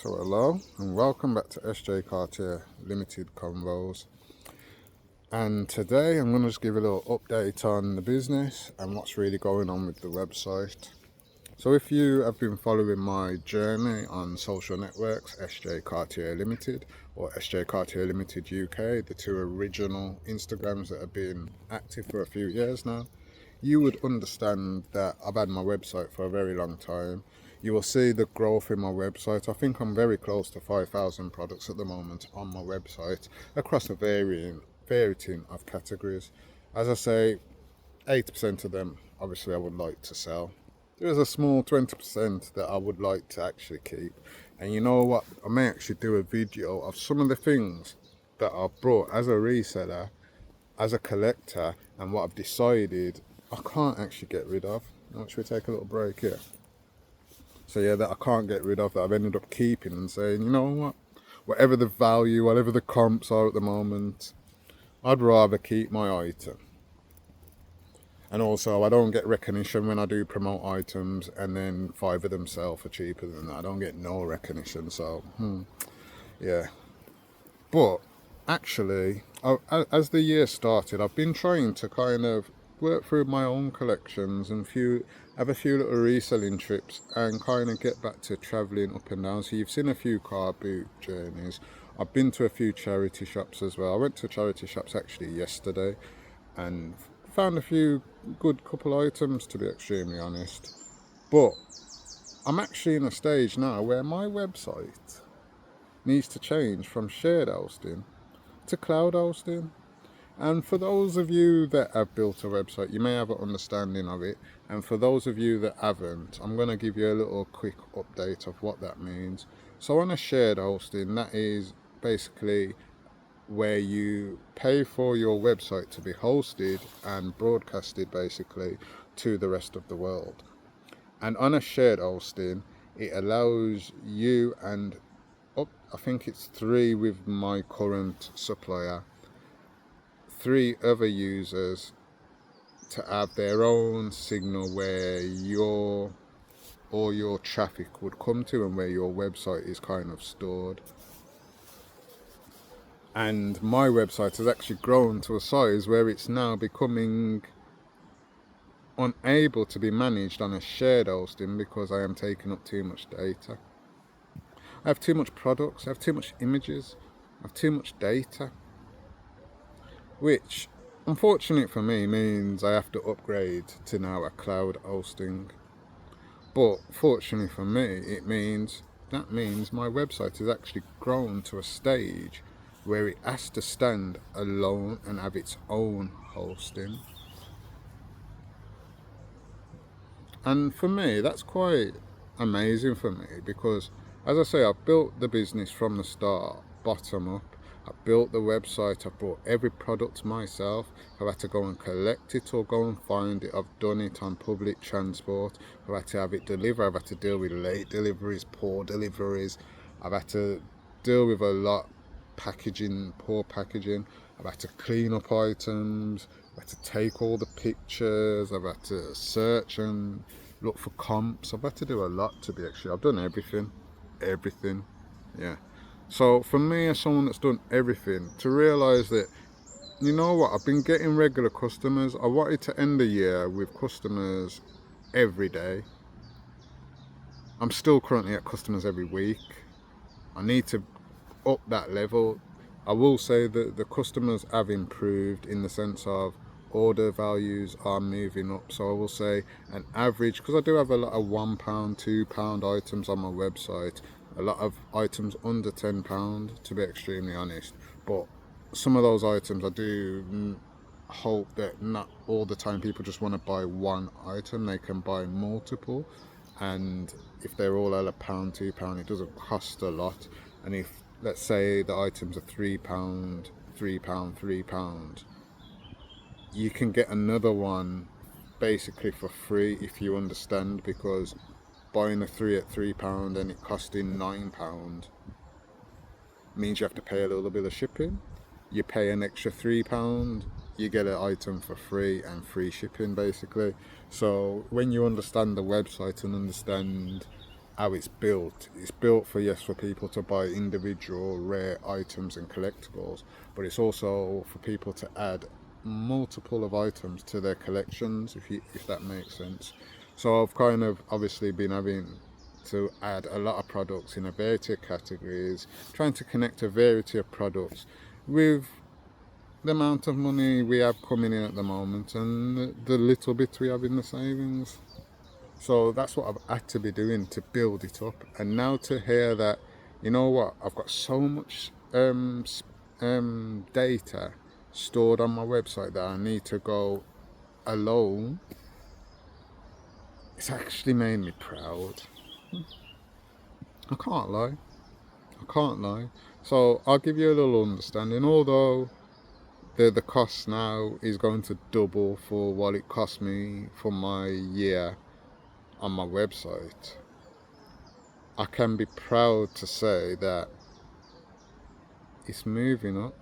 So hello and welcome back to Sjcartier Ltd Convos. And today I'm going to just give a little update on the business and what's really going on with the website. So if you have been following my journey on social networks, Sjcartier Ltd or Sjcartier Ltd UK, the two original Instagrams that have been active for a few years now, you would understand that I've had my website for a very long time. You will see the growth in my website. I think I'm very close to 5,000 products at the moment on my website across a variety of categories. As I say, 80% of them obviously I would like to sell. There's a small 20% that I would like to actually keep. And you know what? I may actually do a video of some of the things that I've brought as a reseller, as a collector, and what I've decided I can't actually get rid of. Now, should we take a little break here? So yeah, that I can't get rid of, that I've ended up keeping and saying, you know what, whatever the value, whatever the comps are at the moment, I'd rather keep my item. And also, I don't get recognition when I do promote items and then 5 of them sell for cheaper than that. I don't get no recognition, so yeah. But actually, as the year started, I've been trying to kind of work through my own collections and have a few little reselling trips and kind of get back to travelling up and down. So you've seen a few car boot journeys. I've been to a few charity shops as well. I went to charity shops actually yesterday and found a few good couple items, to be extremely honest. But I'm actually in a stage now where my website needs to change from shared hosting to cloud hosting. And for those of you that have built a website, you may have an understanding of it. And for those of you that haven't, I'm going to give you a little quick update of what that means. So on a shared hosting, that is basically where you pay for your website to be hosted and broadcasted basically to the rest of the world. And on a shared hosting, it allows you and I think it's 3 with my current supplier, 3 other users to have their own signal where all your traffic would come to and where your website is kind of stored. And my website has actually grown to a size where it's now becoming unable to be managed on a shared hosting because I am taking up too much data. I have too much products, I have too much images, I have too much data, which unfortunately for me means I have to upgrade to now a cloud hosting. But fortunately for me, that means my website has actually grown to a stage where it has to stand alone and have its own hosting. And for me, that's quite amazing for me because, as I say, I've built the business from the start, bottom up. I built the website, I've bought every product myself. I've had to go and collect it or go and find it. I've done it on public transport. I've had to have it delivered. I've had to deal with late deliveries, poor deliveries. I've had to deal with a lot packaging, poor packaging. I've had to clean up items. I've had to take all the pictures. I've had to search and look for comps. I've had to do a lot to be actually. I've done everything, yeah. So for me, as someone that's done everything, to realise that, you know what, I've been getting regular customers. I wanted to end the year with customers every day. I'm still currently at customers every week. I need to up that level. I will say that the customers have improved in the sense of order values are moving up. So I will say an average, because I do have a lot of £1, £2 items on my website, a lot of items under £10 to be extremely honest, but some of those items I do hope that not all the time people just want to buy one item, they can buy multiple, and if they're all at £1, £2, it doesn't cost a lot. And if, let's say, the items are £3, £3, you can get another one basically for free if you understand, because buying a 3 at £3 and it costing £9 means you have to pay a little bit of shipping. You pay an extra £3, you get an item for free and free shipping basically. So when you understand the website and understand how it's built. It's built for, yes, for people to buy individual rare items and collectibles, but it's also for people to add multiple of items to their collections, if that makes sense. So I've kind of obviously been having to add a lot of products in a variety of categories, trying to connect a variety of products with the amount of money we have coming in at the moment and the little bit we have in the savings. So that's what I've had to be doing to build it up. And now to hear that, you know what, I've got so much data stored on my website that I need to go alone, it's actually made me proud. I can't lie. I can't lie. So I'll give you a little understanding. Although the cost now is going to double for what it cost me for my year on my website, I can be proud to say that it's moving up,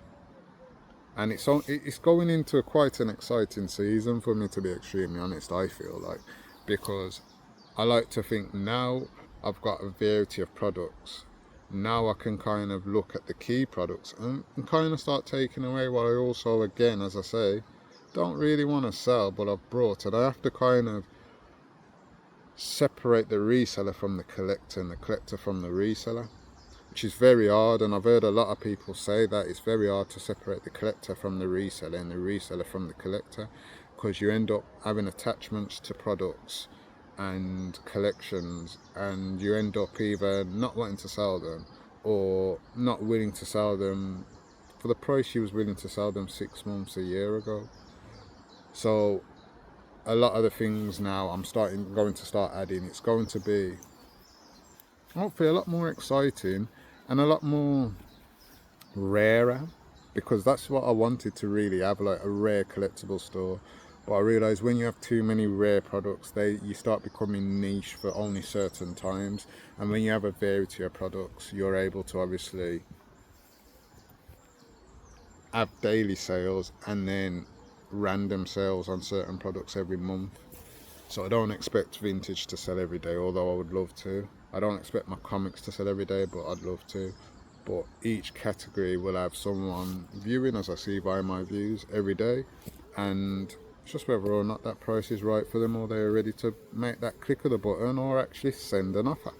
and it's going into quite an exciting season for me, to be extremely honest. I feel like, because I like to think now I've got a variety of products. Now I can kind of look at the key products and kind of start taking away what I also, again, as I say, don't really want to sell, but I've brought, and I have to kind of separate the reseller from the collector and the collector from the reseller, which is very hard. And I've heard a lot of people say that it's very hard to separate the collector from the reseller and the reseller from the collector, because you end up having attachments to products and collections, and you end up either not wanting to sell them or not willing to sell them for the price you was willing to sell them 6 months, a year ago. So a lot of the things now I'm going to start adding, it's going to be hopefully a lot more exciting and a lot more rarer, because that's what I wanted to really have, like a rare collectible store. But I realised when you have too many rare products, you start becoming niche for only certain times. And when you have a variety of products, you're able to obviously have daily sales and then random sales on certain products every month. So I don't expect vintage to sell every day, although I would love to. I don't expect my comics to sell every day, but I'd love to. But each category will have someone viewing, as I see by my views, every day. And it's just whether or not that price is right for them, or they're ready to make that click of the button or actually send an offer.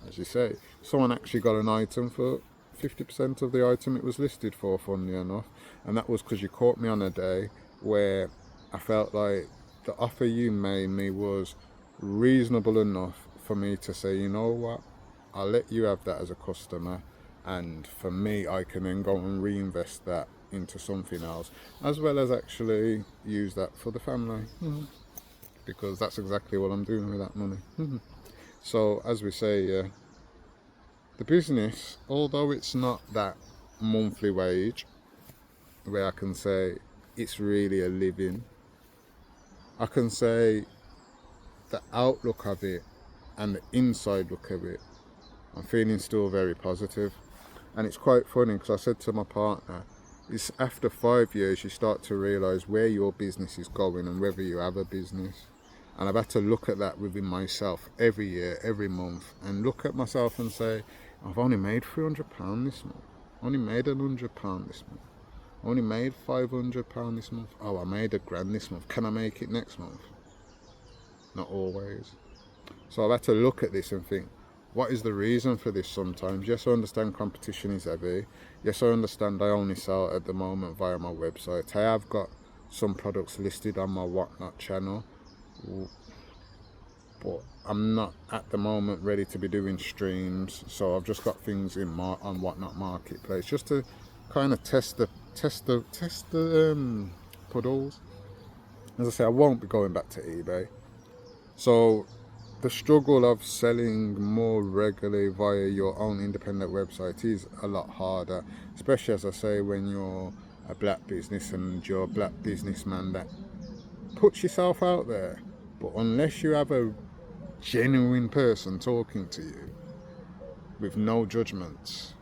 As you say, someone actually got an item for 50% of the item it was listed for, funnily enough. And that was because you caught me on a day where I felt like the offer you made me was reasonable enough for me to say, you know what, I'll let you have that as a customer, and for me I can then go and reinvest that into something else, as well as actually use that for the family. Because that's exactly what I'm doing with that money. So as we say, the business, although it's not that monthly wage where I can say it's really a living, I can say the outlook of it and the inside look of it, I'm feeling still very positive. And it's quite funny, because I said to my partner, it's after 5 years you start to realise where your business is going and whether you have a business. And I've had to look at that within myself every year, every month, and look at myself and say, I've only made £300 this month, only made £100 this month, only made £500 this month. Oh, I made £1,000 this month. Can I make it next month? Not always. So I've had to look at this and think, what is the reason for this sometimes? Yes, I understand competition is heavy. Yes, I understand I only sell at the moment via my website. I have got some products listed on my Whatnot channel, but I'm not at the moment ready to be doing streams. So I've just got things on Whatnot Marketplace, just to kind of test the puddles. As I say, I won't be going back to eBay. So the struggle of selling more regularly via your own independent website is a lot harder, especially, as I say, when you're a black business and you're a black businessman that puts yourself out there. But unless you have a genuine person talking to you with no judgments,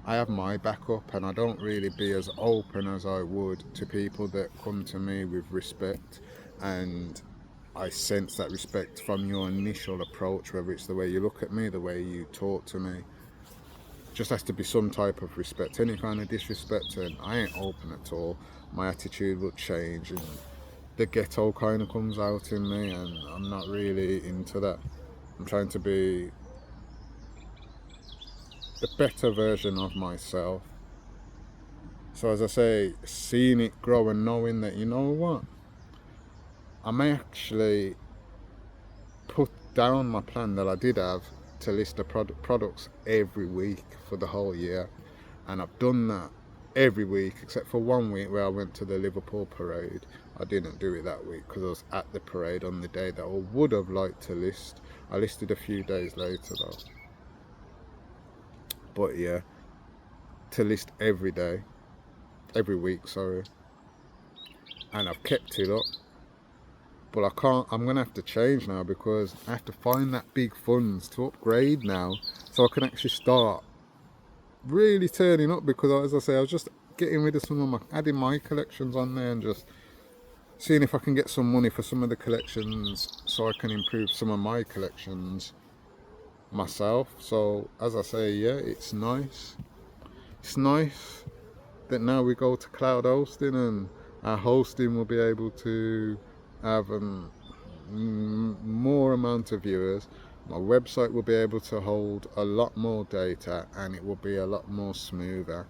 I have my backup, and I don't really be as open as I would to people that come to me with respect and I sense that respect from your initial approach, whether it's the way you look at me, the way you talk to me. Just has to be some type of respect. Any kind of disrespect, and I ain't open at all. My attitude will change, and the ghetto kind of comes out in me, and I'm not really into that. I'm trying to be a better version of myself. So as I say, seeing it grow and knowing that, you know what, I may actually put down my plan that I did have to list the products every week for the whole year, and I've done that every week except for 1 week where I went to the Liverpool parade. I didn't do it that week because I was at the parade on the day that I would have liked to list. I listed a few days later though. But yeah, to list every day, every week, sorry, and I've kept it up. But I can't, I'm going to have to change now because I have to find that big funds to upgrade now so I can actually start really turning up, because as I say, I was just getting rid of some of my, adding my collections on there and just seeing if I can get some money for some of the collections so I can improve some of my collections myself. So as I say, yeah, it's nice. It's nice that now we go to cloud hosting and our hosting will be able to have more amount of viewers. My website will be able to hold a lot more data and it will be a lot more smoother.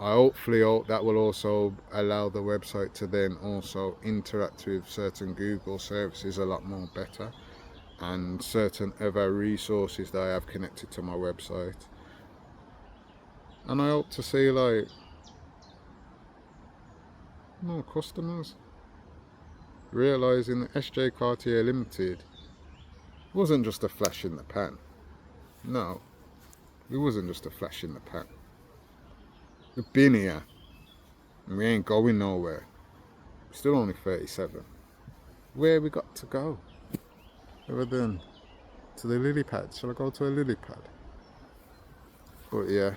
I hopefully hope that will also allow the website to then also interact with certain Google services a lot more better, and certain other resources that I have connected to my website. And I hope to see like more customers realising that Sjcartier Ltd wasn't just a flash in the pan. No, it wasn't just a flash in the pan. We've been here and we ain't going nowhere. We're still only 37. Where we got to go? Other than to the lily pad. Shall I go to a lily pad? But yeah,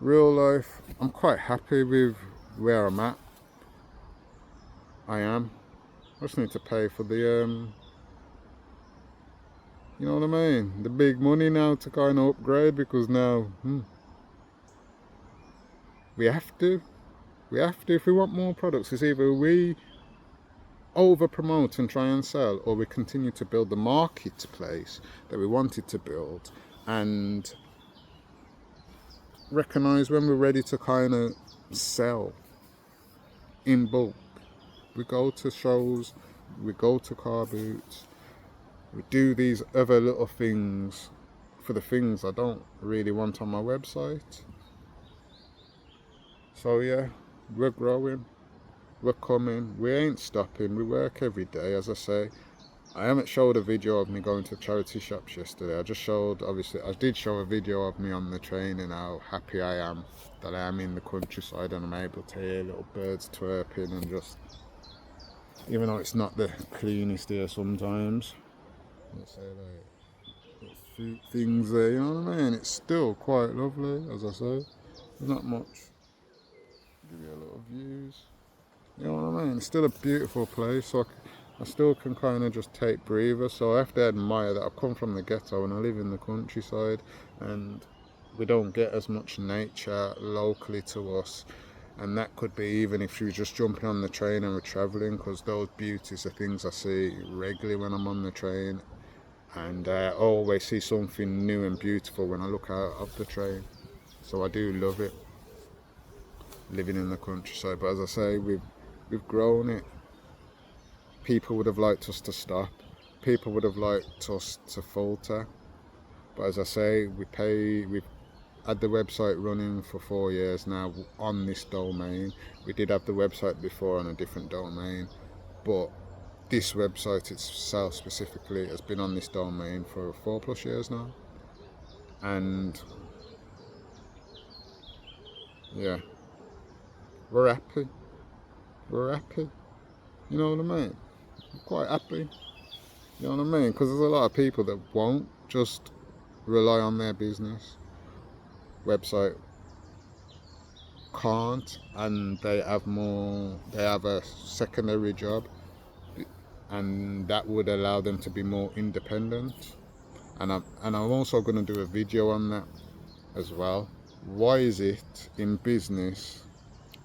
real life, I'm quite happy with where I'm at. I am. I just need to pay for the you know what I mean, the big money now to kind of upgrade, because now we have to if we want more products. It's either we over promote and try and sell, or we continue to build the marketplace that we wanted to build and recognize when we're ready to kind of sell in bulk. We go to shows, we go to car boots, we do these other little things for the things I don't really want on my website. So yeah, we're growing, we're coming, we ain't stopping, we work every day. As I say, I haven't showed a video of me going to charity shops yesterday. I just showed, obviously, I did show a video of me on the train and how happy I am that I am in the countryside and I'm able to hear little birds chirping, and just, even though it's not the cleanest here sometimes, let's say like things there, you know what I mean? It's still quite lovely, as I say. There's not much. Give you a little views. You know what I mean? It's still a beautiful place, so I still can kind of just take breathers. So I have to admire that I've come from the ghetto and I live in the countryside, and we don't get as much nature locally to us. And that could be even if you're just jumping on the train and we're travelling, because those beauties are things I see regularly when I'm on the train, and I always see something new and beautiful when I look out of the train. So I do love it, living in the countryside. But as I say, we've grown it. People would have liked us to stop. People would have liked us to falter. But as I say, we've had the website running for 4 years now on this domain. We did have the website before on a different domain, but this website itself specifically has been on this domain for 4+ years now. And yeah, we're happy. We're happy. You know what I mean? I'm quite happy. You know what I mean? Because there's a lot of people that won't just rely on their business website, can't, and they have a secondary job. and that would allow them to be more independent. And I'm also going to do a video on that as well. Why is it in business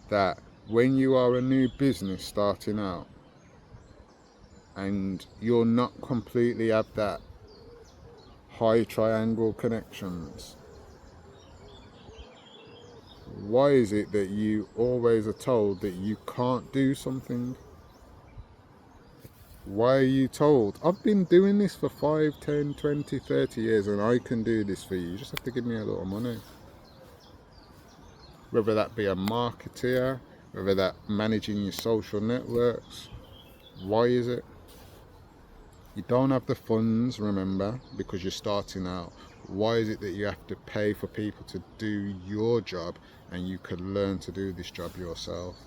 that when you are a new business starting out and you're not completely at that high triangle connections, why is it that you always are told that you can't do something? Why are you told, I've been doing this for 5, 10, 20, 30 years and I can do this for you. You just have to give me a little money. Whether that be a marketeer, whether that managing your social networks. Why is it? You don't have the funds, remember, because you're starting out. Why is it that you have to pay for people to do your job and you could learn to do this job yourself?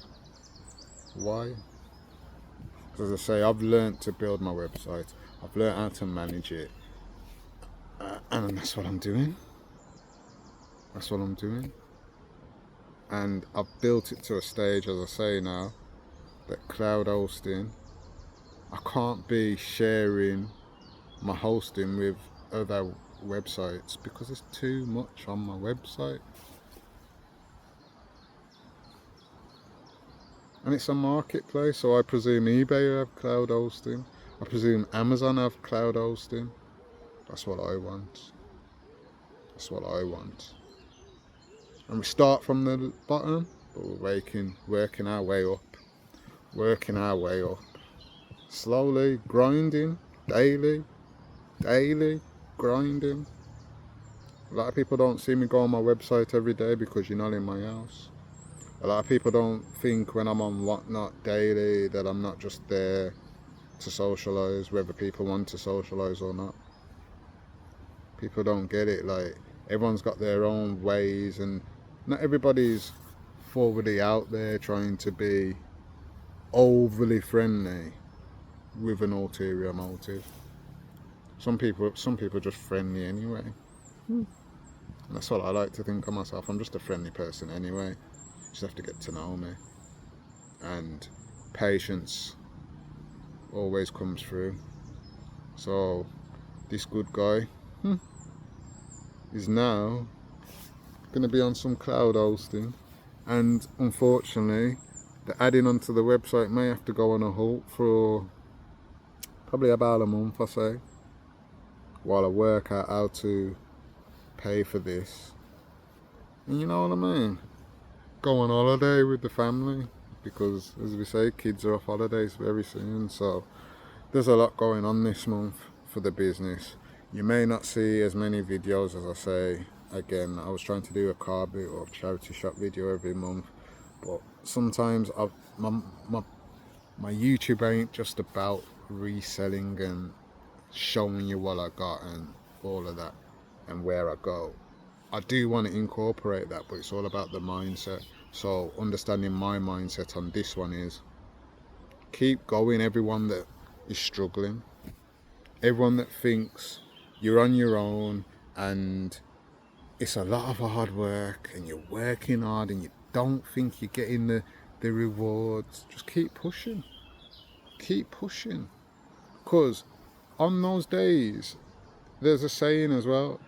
Why? As I say, I've learned to build my website. I've learned how to manage it. And that's what I'm doing. That's what I'm doing. And I've built it to a stage, as I say now, that cloud hosting, I can't be sharing my hosting with other websites because there's too much on my website. And it's a marketplace, so I presume eBay have cloud hosting. I presume Amazon have cloud hosting. That's what I want. That's what I want. And we start from the bottom, but we're working our way up. Working our way up. Slowly, grinding, daily, grinding. A lot of people don't see me go on my website every day because you're not in my house. A lot of people don't think when I'm on Whatnot daily that I'm not just there to socialise, whether people want to socialise or not. People don't get it. Like, everyone's got their own ways, and not everybody's forwardly out there trying to be overly friendly with an ulterior motive. Some people are just friendly anyway. And that's what I like to think of myself. I'm just a friendly person anyway. You just have to get to know me. And patience always comes through. So this good guy is now going to be on some cloud hosting, and unfortunately the adding onto the website may have to go on a halt for probably about a month, I say, while I work out how to pay for this. And you know what I mean? Go on holiday with the family, because as we say, kids are off holidays very soon. So there's a lot going on this month for the business. You may not see as many videos, as I say. Again, I was trying to do a car boot or charity shop video every month, but sometimes my YouTube ain't just about reselling and showing you what I got and all of that and where I go. I do want to incorporate that, but it's all about the mindset. So understanding my mindset on this one is keep going. Everyone that is struggling, everyone that thinks you're on your own and it's a lot of hard work and you're working hard and you don't think you're getting the rewards, just keep pushing. Keep pushing. Because on those days, there's a saying as well,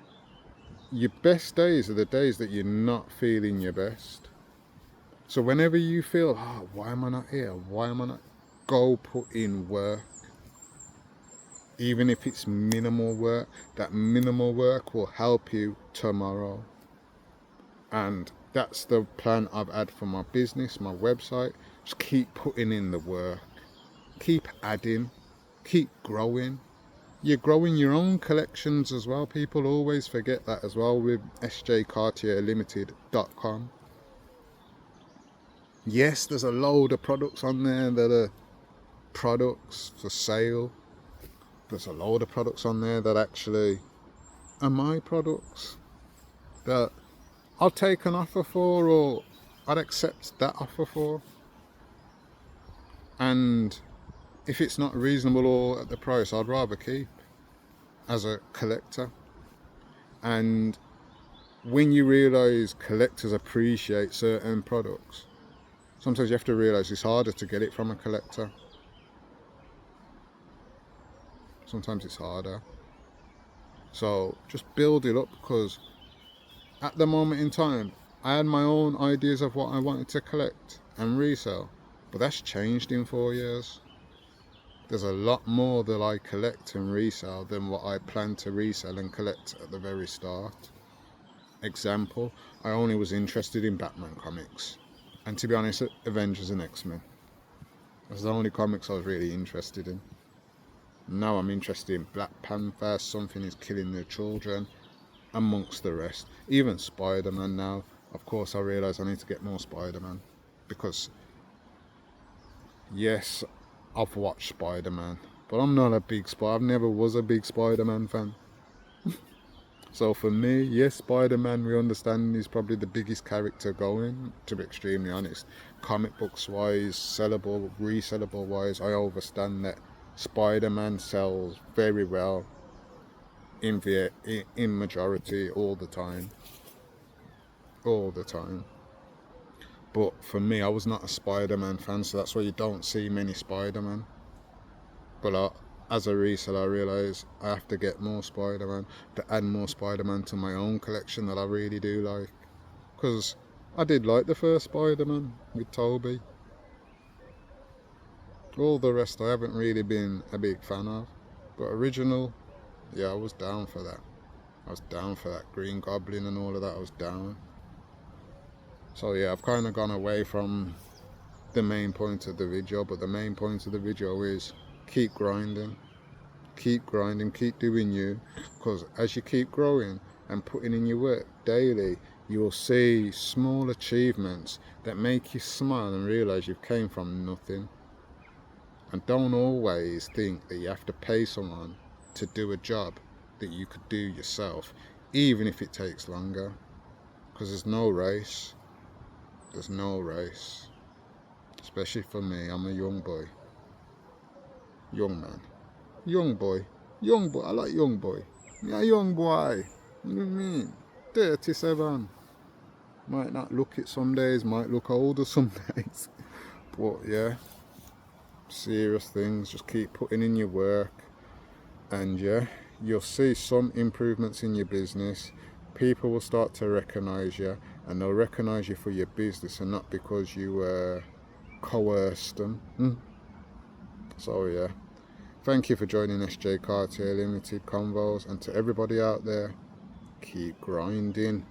your best days are the days that you're not feeling your best. So whenever you feel, why am I not here? Why am I not? Go put in work. Even if it's minimal work, that minimal work will help you tomorrow. And that's the plan I've had for my business, my website. Just keep putting in the work. Keep adding. Keep growing. You're growing your own collections as well. People always forget that as well with Sjcartier Ltd.com. Yes, there's a load of products on there that are products for sale. There's a load of products on there that actually are my products that I'll take an offer for, or I'd accept that offer for. And if it's not reasonable or at the price, I'd rather keep as a collector. And when you realise collectors appreciate certain products, sometimes you have to realise it's harder to get it from a collector. sometimes it's harder. So just build it up, because at the moment in time I had my own ideas of what I wanted to collect and resell, but that's changed in 4 years. There's a lot more that I collect and resell than what I plan to resell and collect at the very start. Example, I only was interested in Batman comics, and to be honest, Avengers and X-Men. That's the only comics I was really interested in. Now I'm interested in Black Panther, Something is Killing the Children, amongst the rest. Even Spider-Man now. Of course I realise I need to get more Spider-Man, because yes, I've watched Spider-Man, but I'm not a big I've never was a big Spider-Man fan. So for me, yes, Spider-Man, we understand, is probably the biggest character going, to be extremely honest. Comic books wise, sellable, resellable wise, I understand that Spider-Man sells very well in majority all the time. But for me, I was not a Spider-Man fan, so that's why you don't see many Spider-Man. But as a reseller, I realise I have to get more Spider-Man, to add more Spider-Man to my own collection that I really do like. Because I did like the first Spider-Man with Toby. All the rest I haven't really been a big fan of. But original, yeah, I was down for that. I was down for that. Green Goblin and all of that, I was down. So yeah, I've kind of gone away from the main point of the video, but the main point of the video is keep grinding, keep doing you, because as you keep growing and putting in your work daily, you will see small achievements that make you smile and realize you've came from nothing. And don't always think that you have to pay someone to do a job that you could do yourself, even if it takes longer, because there's no race. Especially for me, I'm a young boy. Young man. Young boy. I like young boy. Yeah, young boy. You know what I mean? 37. Might not look it some days, might look older some days. But yeah, serious things. Just keep putting in your work. And yeah, you'll see some improvements in your business. People will start to recognise you, and they'll recognise you for your business and not because you coerced them. So yeah, thank you for joining Sjcartier Ltd Convos, and to everybody out there, keep grinding.